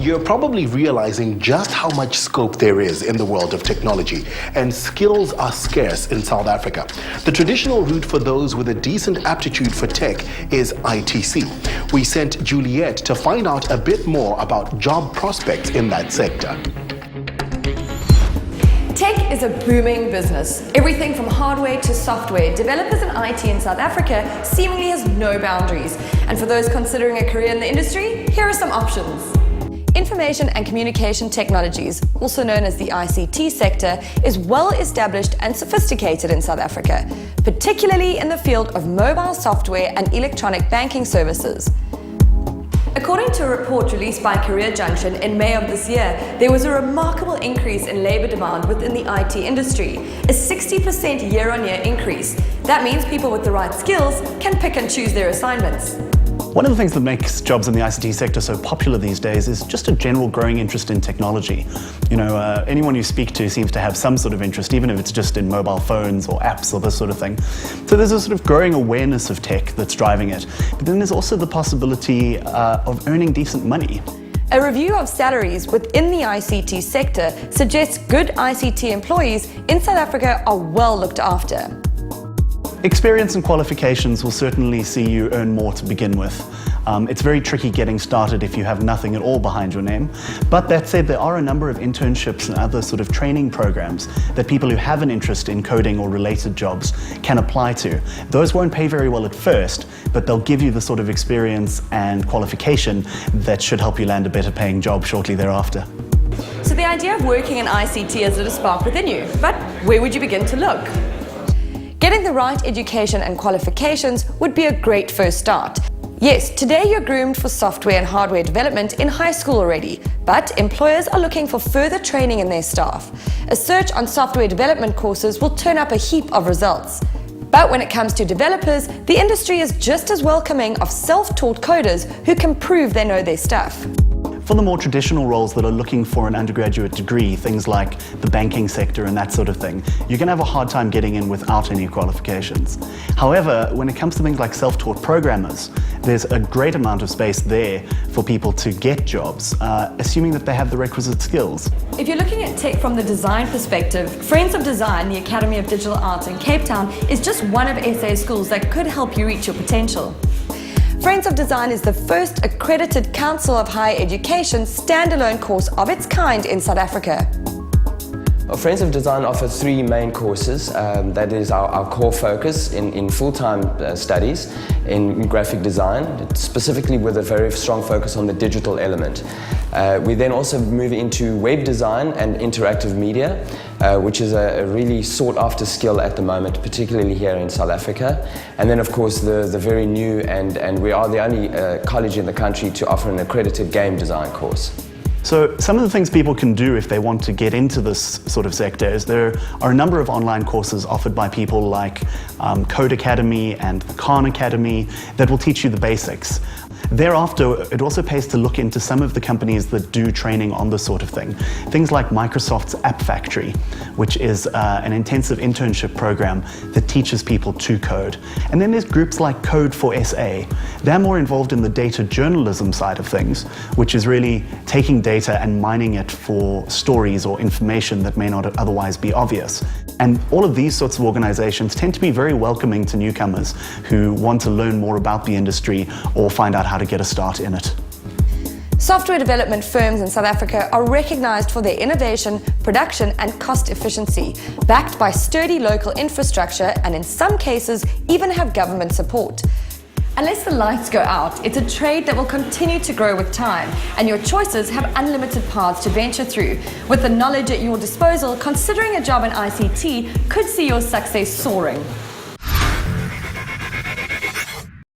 You're probably realizing just how much scope there is in the world of technology, and skills are scarce in South Africa. The traditional route for those with a decent aptitude for tech is ITC. We sent Juliet to find out a bit more about job prospects in that sector. Tech is a booming business. Everything from hardware to software, developers in IT in South Africa seemingly has no boundaries. And for those considering a career in the industry, here are some options. Information and communication technologies, also known as the ICT sector, is well established and sophisticated in South Africa, particularly in the field of mobile software and electronic banking services. According to a report released by Career Junction in May of this year, there was a remarkable increase in labour demand within the IT industry, a 60% year-on-year increase. That means people with the right skills can pick and choose their assignments. One of the things that makes jobs in the ICT sector so popular these days is just a general growing interest in technology. Anyone you speak to seems to have some sort of interest, even if it's just in mobile phones or apps or this sort of thing. So there's a sort of growing awareness of tech that's driving it. But then there's also the possibility of earning decent money. A review of salaries within the ICT sector suggests good ICT employees in South Africa are well looked after. Experience and qualifications will certainly see you earn more to begin with. It's very tricky getting started if you have nothing at all behind your name. But that said, there are a number of internships and other sort of training programs that people who have an interest in coding or related jobs can apply to. Those won't pay very well at first, but they'll give you the sort of experience and qualification that should help you land a better paying job shortly thereafter. So the idea of working in ICT has lit a spark within you, but where would you begin to look? Getting the right education and qualifications would be a great first start. Yes, today you're groomed for software and hardware development in high school already, but employers are looking for further training in their staff. A search on software development courses will turn up a heap of results. But when it comes to developers, the industry is just as welcoming of self-taught coders who can prove they know their stuff. For the more traditional roles that are looking for an undergraduate degree, things like the banking sector and that sort of thing, you're going to have a hard time getting in without any qualifications. However, when it comes to things like self-taught programmers, there's a great amount of space there for people to get jobs, assuming that they have the requisite skills. If you're looking at tech from the design perspective, Friends of Design, the Academy of Digital Arts in Cape Town, is just one of SA schools that could help you reach your potential. Friends of Design is the first accredited Council of Higher Education standalone course of its kind in South Africa. Well, Friends of Design offer three main courses. That is our core focus in full-time studies in graphic design, specifically with a very strong focus on the digital element. We then also move into web design and interactive media, which is a really sought-after skill at the moment, particularly here in South Africa. And then, of course, the very new, and we are the only college in the country to offer an accredited game design course. So some of the things people can do if they want to get into this sort of sector is there are a number of online courses offered by people like Code Academy and the Khan Academy that will teach you the basics. Thereafter, it also pays to look into some of the companies that do training on this sort of thing. Things like Microsoft's App Factory, which is an intensive internship program that teaches people to code. And then there's groups like Code for SA. They're more involved in the data journalism side of things, which is really taking data and mining it for stories or information that may not otherwise be obvious. And all of these sorts of organizations tend to be very welcoming to newcomers who want to learn more about the industry or find out how to get a start in it. Software development firms in South Africa are recognized for their innovation, production and cost efficiency, backed by sturdy local infrastructure and in some cases even have government support. Unless the lights go out, it's a trade that will continue to grow with time, and your choices have unlimited paths to venture through. With the knowledge at your disposal, considering a job in ICT could see your success soaring.